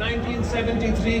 1973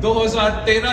2013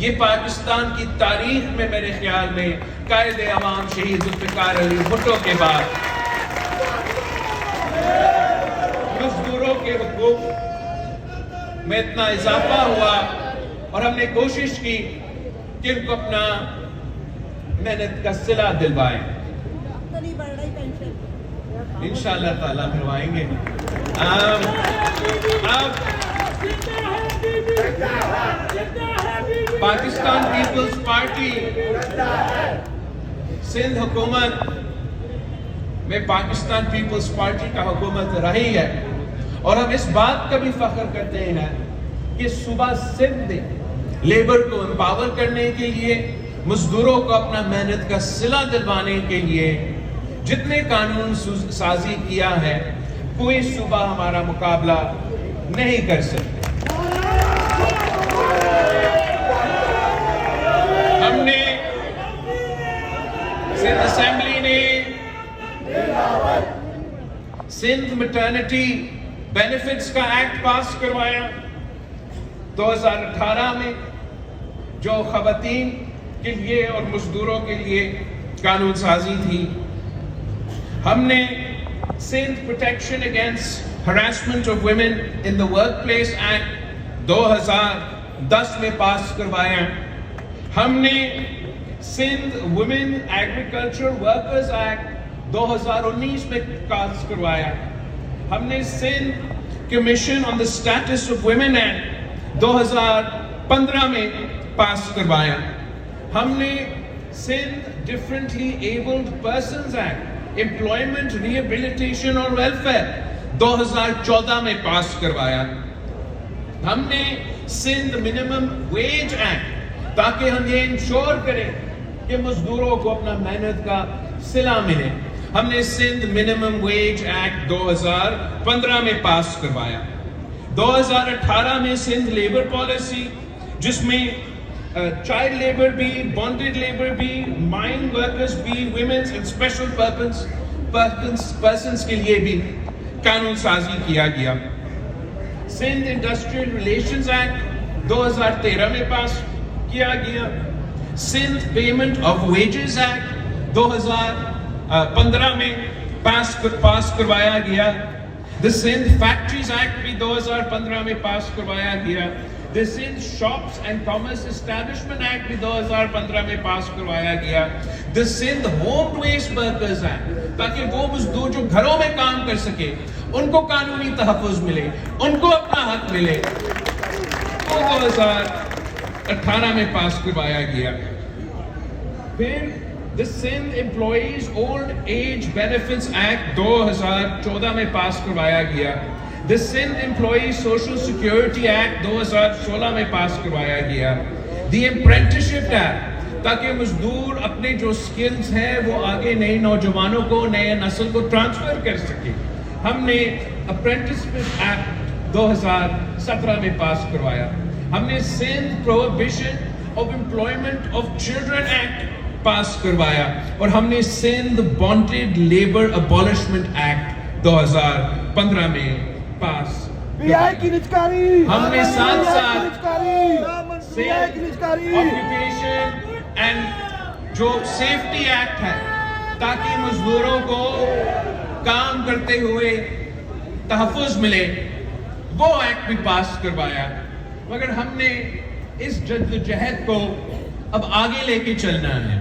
یہ پاکستان کی تاریخ میں میرے خیال میں قائد عوام شہید ذوالفقار علی بھٹو کے بعد مزدوروں کے حقوق میں اتنا اضافہ ہوا اور ہم نے کوشش کی کہ ان کو اپنا محنت کا صلہ دلوائیں. انشاءاللہ تعالیٰ بھروائیں گے. اب پاکستان پیپلز پارٹی سندھ حکومت میں پاکستان پیپلز پارٹی کا حکومت رہی ہے اور ہم اس بات کا بھی فخر کرتے ہیں کہ صوبہ سندھ نے لیبر کو امپاور کرنے کے لیے، مزدوروں کو اپنا محنت کا صلہ دلوانے کے لیے جتنے قانون سازی کیا ہے، کوئی صوبہ ہمارا مقابلہ نہیں کر سکتے. ہم نے سندھ اسمبلی نے سندھ میٹرنٹی بینیفٹس کا ایکٹ پاس کروایا 2018 میں، جو خواتین کے لیے اور مزدوروں کے لیے قانون سازی تھی. ہم نے Sindh protection against harassment of women in the workplace act 2010 میں پاس کروایا. ہم نے Sindh women agriculture workers act 2019 میں پاس کروایا. ہم نے Sindh commission on the status of women act 2015 میں پاس کروایا. ہم نے Sindh differently abled persons act employment rehabilitation اور ویلفیئر 2014 میں پاس کروایا. ہم نے سندھ منیمم ویج ایکٹ تاکہ ہم یہ انشور کریں کہ مزدوروں کو اپنا محنت کا صلہ ملے، ہم نے سندھ منیمم ویج ایکٹ 2015 میں پاس کروایا. 2018 میں سندھ لیبر پالیسی، جس میں چائلڈ لیبر بھی، بانڈڈ لیبر بھی، مائن ورکرز بھی، ویمنز اینڈ اسپیشل پرسنز کے لیے بھی قانون سازی کیا گیا. سندھ انڈسٹریل ریلیشنز ایکٹ 2013 میں پاس کیا گیا. Sindh payment of wages act 2015 میں پاس کروایا گیا. The سندھ فیکٹریز ایکٹ بھی 2015 میں پاس کروایا گیا. The Sindh shops and commerce establishment act بھی 2015 میں پاس کروایا گیا. The Sindh home based workers act, تاکہ وہ مزدور جو گھروں میں کام کر سکے ان کو قانونی تحفظ ملے، ان کو اپنا حق ملے، 2018 میں پاس کروایا گیا. پھر The Sindh employees old age benefits act 2014 میں پاس کروایا گیا. The Sindh employees social security act 2016 میں پاس کروایا گیا. The apprenticeship ایکٹ، تاکہ مزدور اپنے جو سکلز ہیں وہ آگے نئے نوجوانوں کو، نئے نسل کو ٹرانسفر کر سکے. ہم نے اپرینٹسشپ ایکٹ 2017 میں پاس کروایا. ہم نے Sindh prohibition of employment of children act پاس کروایا اور ہم نے Sindh bonded labour abolition act 2015 میں پاس کروایا. ہم نے ساتھ ساتھ آکیوپیشن اینڈ جو سیفٹی ایکٹ ہے تاکہ مزدوروں کو کام کرتے ہوئے تحفظ ملے، وہ ایکٹ بھی پاس کروایا. مگر ہم نے اس جدوجہد کو اب آگے لے کے چلنا ہے.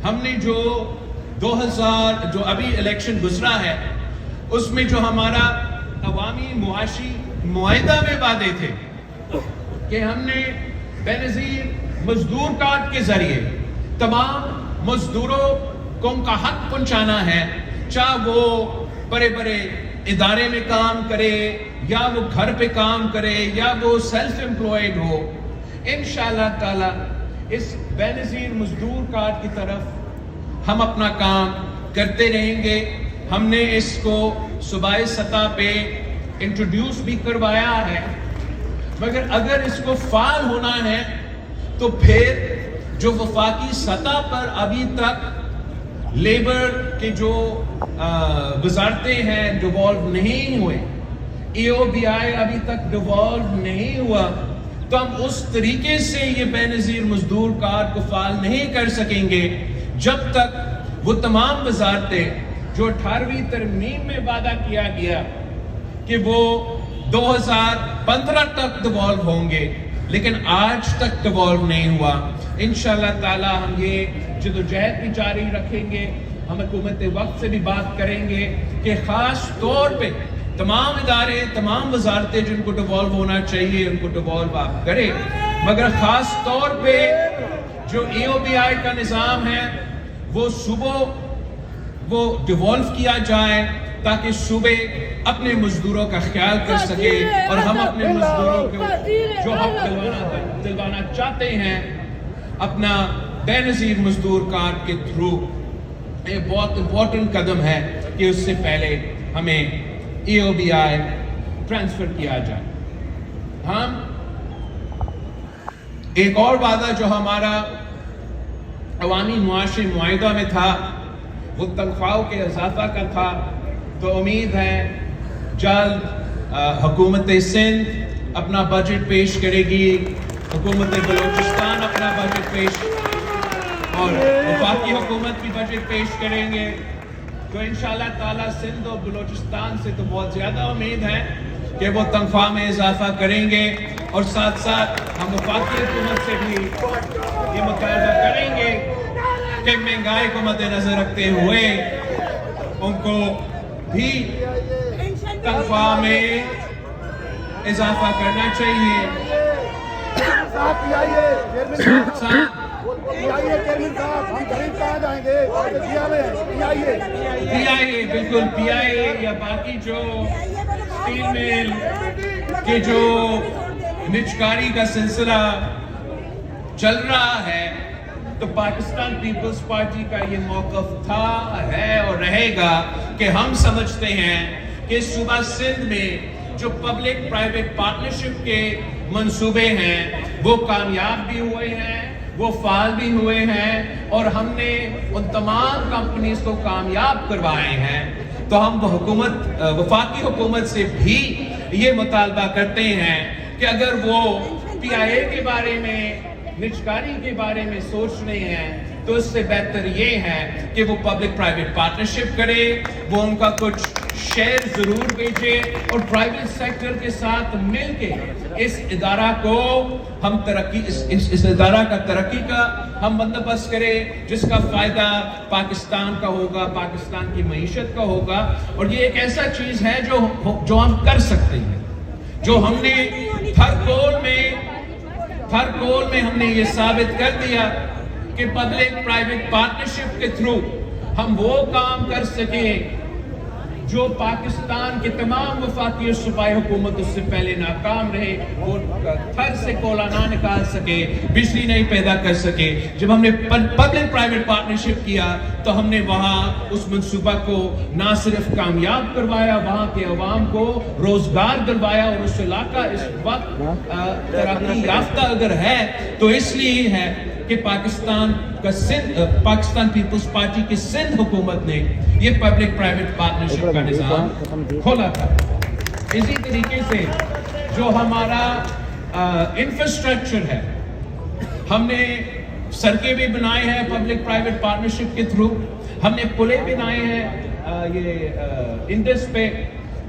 ہم نے جو 2000 جو ابھی الیکشن گزرا ہے اس میں جو ہمارا عوامی معاشی معاہدہ میں وعدے تھے کہ ہم نے بے نظیر مزدور کارڈ کے ذریعے تمام مزدوروں کو ان کا حق پہنچانا ہے، چاہے وہ بڑے بڑے ادارے میں کام کرے یا وہ گھر پہ کام کرے یا وہ سیلف امپلائڈ ہو. انشاءاللہ تعالی اس بے نظیر مزدور کارڈ کی طرف ہم اپنا کام کرتے رہیں گے. ہم نے اس کو صوبائی سطح پہ انٹروڈیوس بھی کروایا ہے، مگر اگر اس کو فعال ہونا ہے تو پھر جو وفاقی سطح پر ابھی تک لیبر کے جو وزارتیں ہیں ڈیوالو نہیں ہوئے، ای او بی آئی ابھی تک ڈیوالو نہیں ہوا، تو ہم اس طریقے سے یہ بے نظیر مزدور کارڈ کو فعال نہیں کر سکیں گے جب تک وہ تمام وزارتیں جو 18ویں ترمیم میں وعدہ کیا گیا کہ وہ 2015 تک ڈیوالو ہوں گے لیکن آج تک ڈیوالو نہیں ہوا. انشاءاللہ تعالی ہم یہ جدوجہد بھی جاری رکھیں گے. ہم حکومت وقت سے بھی بات کریں گے کہ خاص طور پہ تمام ادارے تمام وزارتیں جن کو ڈیوالو ہونا چاہیے ان کو ڈیوالو آپ کریں, مگر خاص طور پہ جو EOBI کا نظام ہے وہ صوبوں وہ ڈیوالو کیا جائے تاکہ صوبے اپنے مزدوروں کا خیال کر سکے اور ہم اپنے مزدوروں کو جو حق دلوانا چاہتے ہیں اپنا بے نظیر مزدور کارڈ کے تھرو. یہ بہت امپورٹنٹ قدم ہے کہ اس سے پہلے ہمیں EOBI ٹرانسفر کیا جائے. ہم ایک اور وعدہ جو ہمارا عوامی معاشی معاہدہ میں تھا وہ تنخواہوں کے اضافہ کا تھا. تو امید ہے جلد حکومت سندھ اپنا بجٹ پیش کرے گی, حکومت بلوچستان اپنا بجٹ پیش اور وفاقی حکومت بھی بجٹ پیش کریں گے. تو انشاءاللہ تعالی سندھ اور بلوچستان سے تو بہت زیادہ امید ہے کہ وہ تنخواہ میں اضافہ کریں گے اور ساتھ ساتھ ہم وفاقی حکومت سے بھی یہ مطالبہ کریں گے کہ مہنگائی کو مد نظر رکھتے ہوئے ان کو بھی تنخواہ میں اضافہ کرنا چاہیے. PIA بالکل PIA یا باقی جو اسٹیل مل کے جو نجکاری کا سلسلہ چل رہا ہے تو پاکستان پیپلز پارٹی کا یہ موقف تھا ہے اور رہے گا کہ ہم سمجھتے ہیں کہ صوبہ سندھ میں جو پبلک پرائیویٹ پارٹنرشپ کے منصوبے ہیں وہ کامیاب بھی ہوئے ہیں, وہ فعال بھی ہوئے ہیں اور ہم نے ان تمام کمپنیز کو کامیاب کروائے ہیں. تو ہم وفاقی حکومت سے بھی یہ مطالبہ کرتے ہیں کہ اگر وہ PIA کے بارے میں نجکاری کے بارے میں سوچ رہے ہیں تو اس سے بہتر یہ ہے کہ وہ پبلک پرائیویٹ پارٹنرشپ کرے, وہ ان کا کچھ شیئر ضرور بیچے اور پرائیویٹ سیکٹر کے ساتھ مل کے اس ادارہ کو ہم اس ادارہ کا ترقی کا ہم بندوبست کرے جس کا فائدہ پاکستان کا ہوگا, پاکستان کی معیشت کا ہوگا. اور یہ ایک ایسا چیز ہے جو ہم کر سکتے ہیں, جو ہم نے ہر کول میں ہم نے یہ ثابت کر دیا کہ پبلک پرائیویٹ پارٹنرشپ کے تھرو ہم وہ کام کر سکیں جو پاکستان کے تمام وفاقی اور صوبائی حکومت اس سے پہلے ناکام رہے. وہ تھر سے کوئلہ نہ نکال سکے, بجلی نہیں پیدا کر سکے. جب ہم نے پبلک پرائیویٹ پارٹنرشپ کیا تو ہم نے وہاں اس منصوبہ کو نہ صرف کامیاب کروایا, وہاں کے عوام کو روزگار دلوایا اور اس علاقہ اس وقت ترقی یافتہ اگر ہے تو اس لیے ہے کہ پاکستان پیپلز پارٹی کی سندھ حکومت نے یہ پبلک پرائیویٹ پارٹنرشپ کا نظام کھولا تھا. اسی طریقے سے جو ہمارا انفراسٹرکچر ہے, ہم نے سڑکیں بھی بنائے ہیں پبلک پرائیویٹ پارٹنرشپ کے تھرو, ہم نے پلیں بنائے ہیں یہ انڈس پہ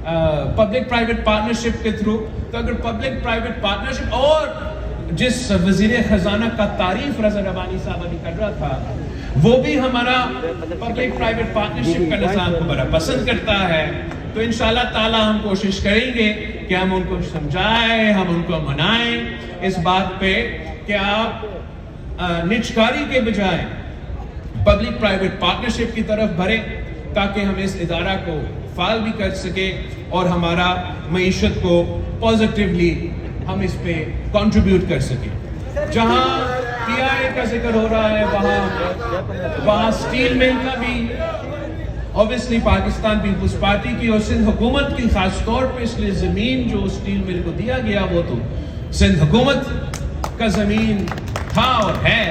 پبلک پرائیویٹ پارٹنرشپ کے تھرو. تو اگر پبلک پرائیویٹ پارٹنرشپ اور جس وزیر خزانہ کا تعریف رضا ربانی صاحب ابھی کر رہا تھا وہ بھی ہمارا پبلک پرائیویٹ پارٹنرشپ کا نظام کو بڑا پسند کرتا ہے. تو انشاءاللہ تعالی ہم کوشش کریں گے کہ ہم ان کو سمجھائیں, ہم ان کو منائیں اس بات پہ کہ آپ نجکاری کے بجائے پبلک پرائیویٹ پارٹنرشپ کی طرف بڑھیں تاکہ ہم اس ادارہ کو فعال بھی کر سکیں اور ہمارا معیشت کو پازیٹیولی ہم اس پہ کنٹریبیوٹ کر سکیں. جہاں PIA کا ذکر ہو رہا ہے وہاں سٹیل مل کا بھی obviously پاکستان پیپلز پارٹی کی اور سندھ حکومت کی خاص طور پہ اس لیے زمین جو سٹیل مل کو دیا گیا وہ تو سندھ حکومت کا زمین تھا اور ہے,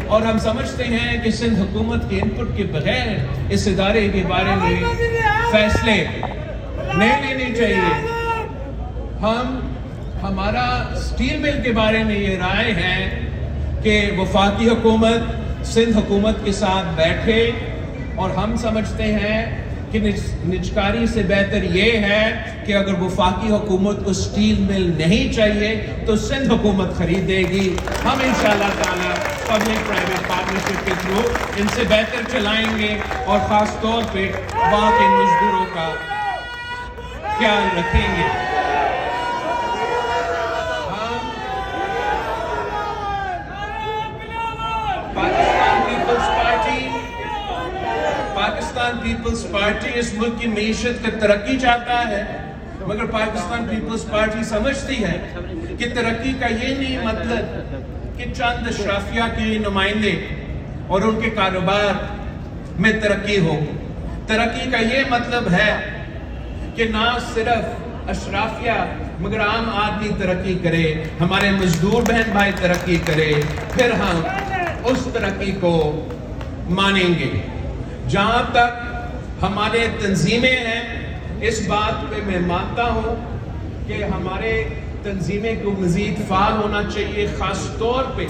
اور ہم سمجھتے ہیں کہ سندھ حکومت کے انپٹ کے بغیر اس ادارے کے بارے میں فیصلے نہیں لینے چاہیے. ہم ہمارا سٹیل مل کے بارے میں یہ رائے ہے کہ وفاقی حکومت سندھ حکومت کے ساتھ بیٹھے، اور ہم سمجھتے ہیں کہ نجکاری سے بہتر یہ ہے کہ اگر وفاقی حکومت کو سٹیل مل نہیں چاہیے تو سندھ حکومت خریدے گی. ہم انشاءاللہ تعالی پبلک پرائیویٹ پارٹنرشپ کے تھرو ان سے بہتر چلائیں گے، اور خاص طور پہ وہاں کے مزدوروں کا خیال رکھیں گے. پاکستان پیپلز پارٹی اس ملک کی معیشت کا ترقی چاہتا ہے، مگر پاکستان پیپلز پارٹی سمجھتی ہے کہ ترقی کا یہ نہیں مطلب کہ چند اشرافیہ کے نمائندے اور ان کے کاروبار میں ترقی ہو. ترقی کا یہ مطلب ہے کہ نہ صرف اشرافیہ مگر عام آدمی ترقی کرے، ہمارے مزدور بہن بھائی ترقی کرے، پھر ہم اس ترقی کو مانیں گے. جہاں تک ہمارے تنظیمیں ہیں، اس بات پہ میں مانتا ہوں کہ ہمارے تنظیمیں کو مزید فعال ہونا چاہیے، خاص طور پہ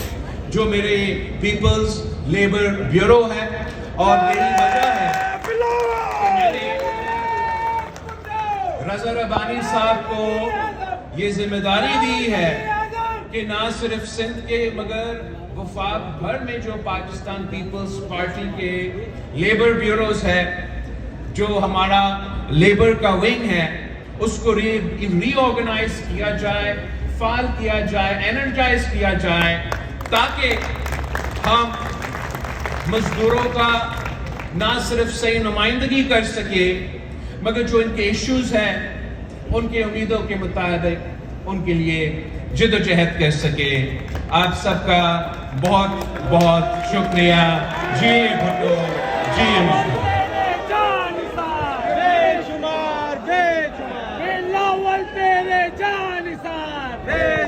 جو میرے پیپلز لیبر بیورو ہے. اور میری وجہ ہے کہ میں نے رضا ربانی صاحب کو یہ ذمہ داری دی ہے کہ نہ صرف سندھ کے مگر وفاق بھر میں جو پاکستان پیپلز پارٹی کے لیبر بیوروز ہے، جو ہمارا لیبر کا ونگ ہے، اس کو ری آرگنائز کیا جائے، فعال کیا جائے، انرجائز کیا جائے، تاکہ ہم مزدوروں کا نہ صرف صحیح نمائندگی کر سکے مگر جو ان کے ایشوز ہیں ان کے امیدوں کے مطابق ان کے لیے جد و جہد کر سکے. آپ سب کا بہت بہت شکریہ. جی بھٹو، جی